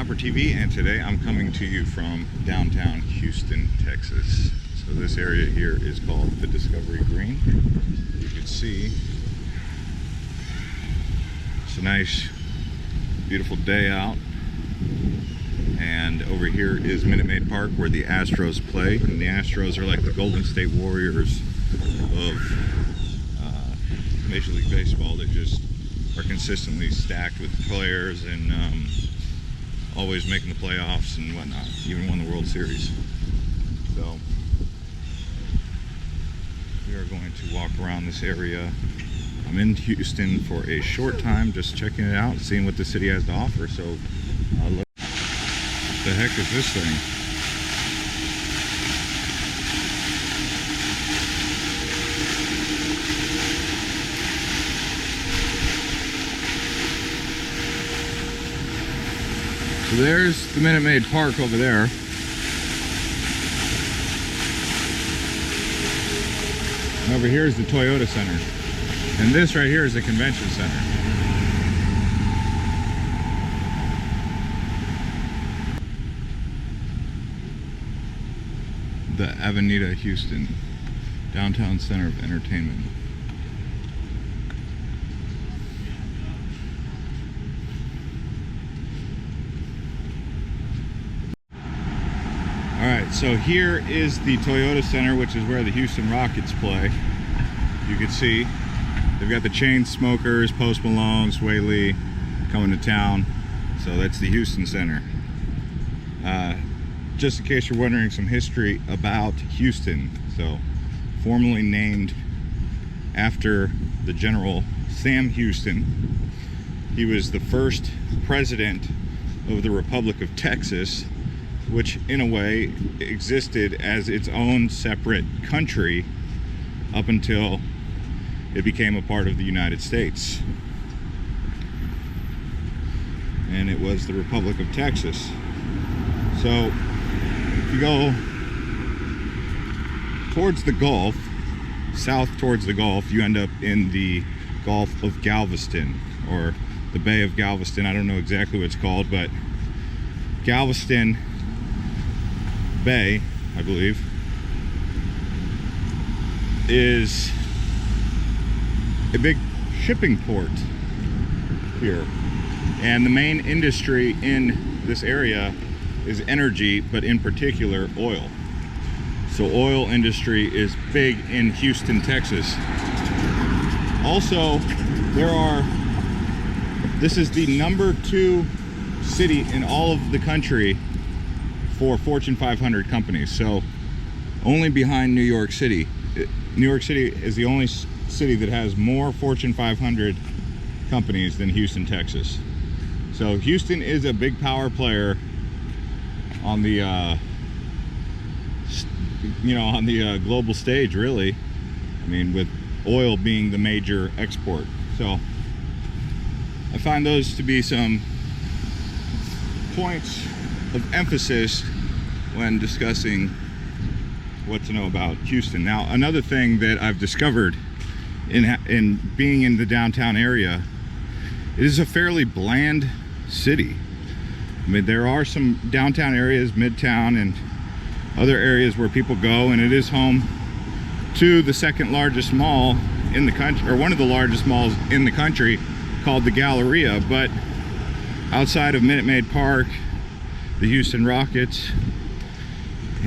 Trapper TV, and today I'm coming to you from downtown Houston, Texas. So this area here is called the Discovery Green. You can see it's a nice, beautiful day out. And over here is Minute Maid Park, where the Astros play. And the Astros are like the Golden State Warriors of Major League Baseball. They just are consistently stacked with players and always making the playoffs and whatnot. Even won the World Series. So we are going to walk around this area. I'm in Houston for a short time, just checking it out, seeing what the city has to offer. So look. What the heck is this thing? So there's the Minute Maid Park over there. And over here is the Toyota Center. And this right here is the Convention Center. The Avenida Houston, downtown center of entertainment. Alright, so here is the Toyota Center, which is where the Houston Rockets play. You can see they've got the Chainsmokers, Post Malone, Sway Lee coming to town. So that's the Houston Center. Just in case you're wondering, some history about Houston. So, formerly named after the General Sam Houston. He was the first president of the Republic of Texas, which in a way existed as its own separate country up until it became a part of the United States. And it was the Republic of Texas. So if you go towards the Gulf, south towards the Gulf, you end up in the Gulf of Galveston, or the Bay of Galveston. I don't know exactly what it's called, but Galveston Bay, I believe, is a big shipping port here. And the main industry in this area is energy, but in particular oil. So oil industry is big in Houston, Texas. Also, this is the #2 city in all of the country for Fortune 500 companies. So only behind New York City. New York City is the only city that has more Fortune 500 companies than Houston, Texas. So Houston is a big power player on the global stage, really. I mean, with oil being the major export. So I find those to be some points of emphasis when discussing what to know about Houston. Now, another thing that I've discovered in being in the downtown area, it is a fairly bland city. I mean, there are some downtown areas, Midtown and other areas where people go, and it is home to the second largest mall in the country, or one of the largest malls in the country, called the Galleria. But outside of Minute Maid Park, the Houston Rockets,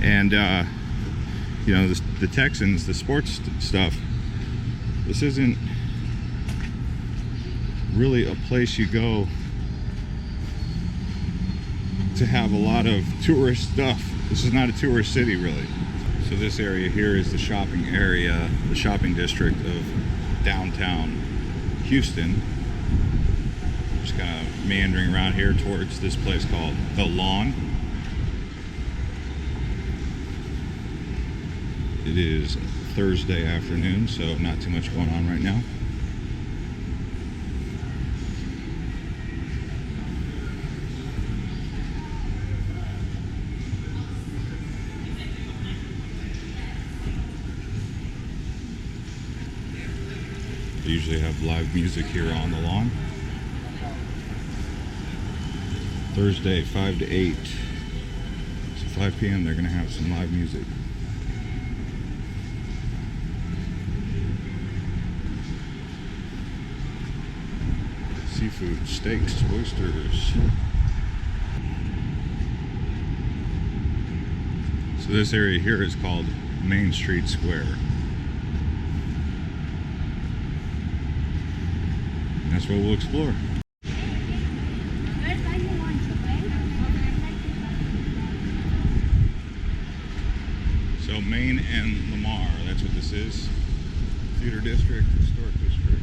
and the Texans, the sports stuff, this isn't really a place you go to have a lot of tourist stuff. This is not a tourist city, really. So this area here is the shopping area, the shopping district of downtown Houston. Just kind of meandering around here towards this place called The Lawn. It is Thursday afternoon, so not too much going on right now. They usually have live music here on the lawn. Thursday, 5 to 8. So 5 p.m. they're gonna have some live music. Seafood, steaks, oysters. So this area here is called Main Street Square. And that's what we'll explore. So Main and Lamar, that's what this is. Theater District, Historic District.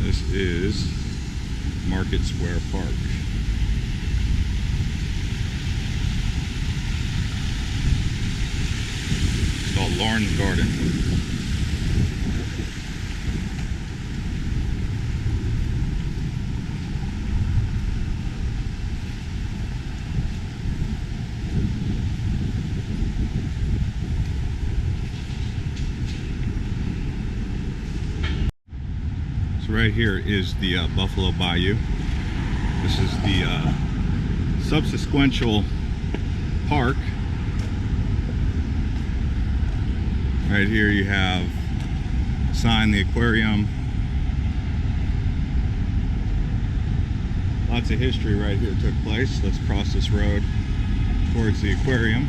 This is Market Square Park. It's called Lauren's Garden. Right here is the Buffalo Bayou. This is the subsequential park. Right here you have a sign, the aquarium. Lots of history right here took place. Let's cross this road towards the aquarium.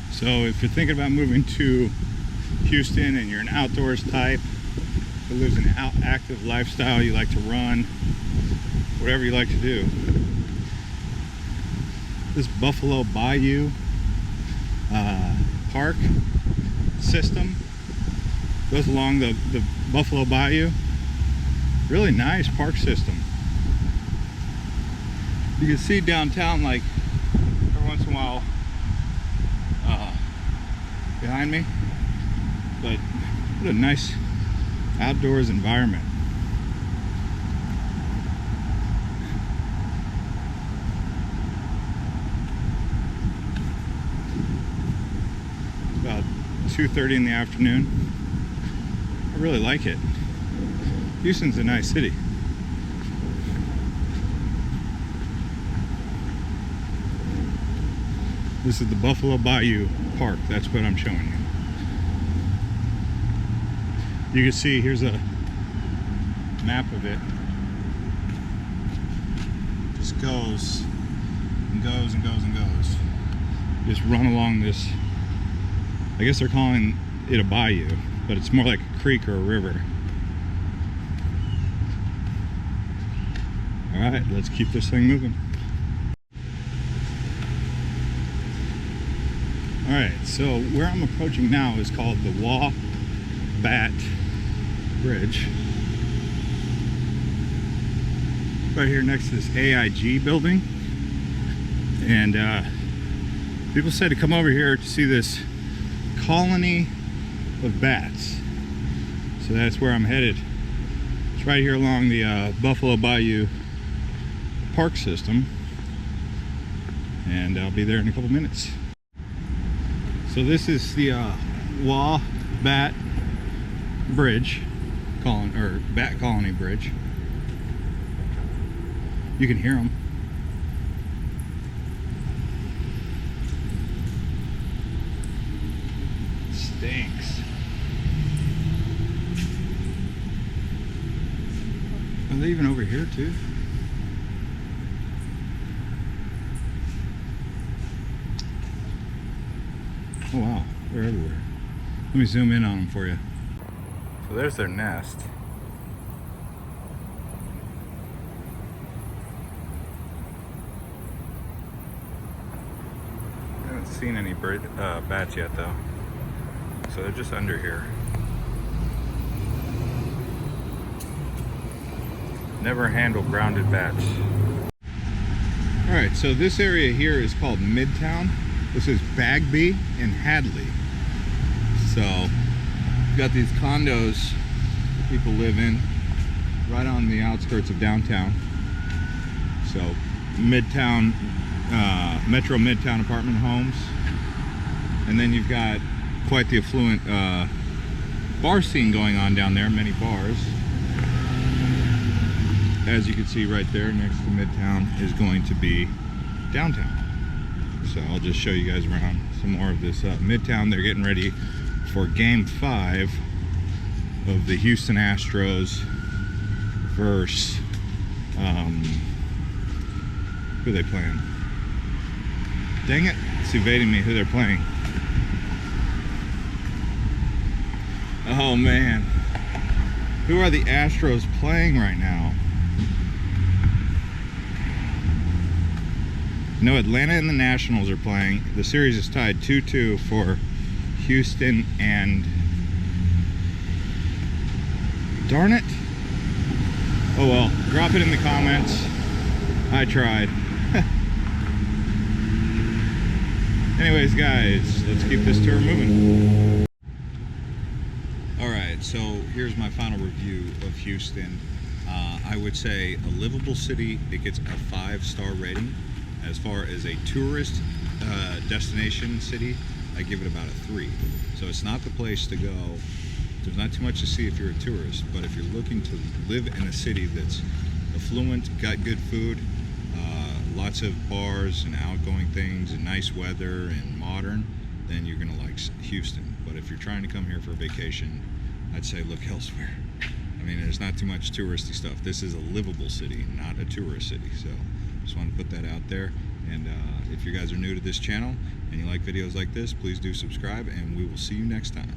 So if you're thinking about moving to Houston and you're an outdoors type who lives an active lifestyle, you like to run, whatever you like to do, this Buffalo Bayou park system goes along the Buffalo Bayou. Really nice park system. You can see downtown, like every once in a while behind me, but what a nice outdoors environment. It's about 2:30 in the afternoon. I really like it. Houston's a nice city. This is the Buffalo Bayou Park. That's what I'm showing you. You can see, here's a map of it. Just goes and goes and goes and goes. Just run along this, I guess they're calling it a bayou, but it's more like a creek or a river. All right, let's keep this thing moving. All right, so where I'm approaching now is called the Wabat Bridge. Right here next to this AIG building. And people said to come over here to see this colony of bats. So that's where I'm headed. It's right here along the Buffalo Bayou park system. And I'll be there in a couple minutes. So this is the Wabat Bridge, Bat Colony Bridge. You can hear them. Stinks. Are they even over here too? Oh wow, they're everywhere. Let me zoom in on them for you. So there's their nest. I haven't seen any bats yet though. So they're just under here. Never handle grounded bats. Alright, so this area here is called Midtown. This is Bagby and Hadley. So, you've got these condos that people live in right on the outskirts of downtown. So, Midtown, Metro Midtown apartment homes. And then you've got quite the affluent bar scene going on down there, many bars. As you can see right there next to Midtown is going to be downtown. So I'll just show you guys around some more of this Midtown. They're getting ready for Game 5 of the Houston Astros versus who are they playing? Dang it, it's evading me who they're playing. Oh man, who are the Astros playing right now? No, Atlanta and the Nationals are playing. The series is tied 2-2 for Houston and... Darn it! Oh well, drop it in the comments. I tried. Anyways, guys, let's keep this tour moving. Alright, so here's my final review of Houston. I would say a livable city. It gets a 5-star rating. As far as a tourist destination city, I give it about a 3. So it's not the place to go. There's not too much to see if you're a tourist, but if you're looking to live in a city that's affluent, got good food, lots of bars and outgoing things and nice weather and modern, then you're gonna like Houston. But if you're trying to come here for a vacation, I'd say look elsewhere. I mean, there's not too much touristy stuff. This is a livable city, not a tourist city. So just want to put that out there. And if you guys are new to this channel and you like videos like this, please do subscribe, and we will see you next time.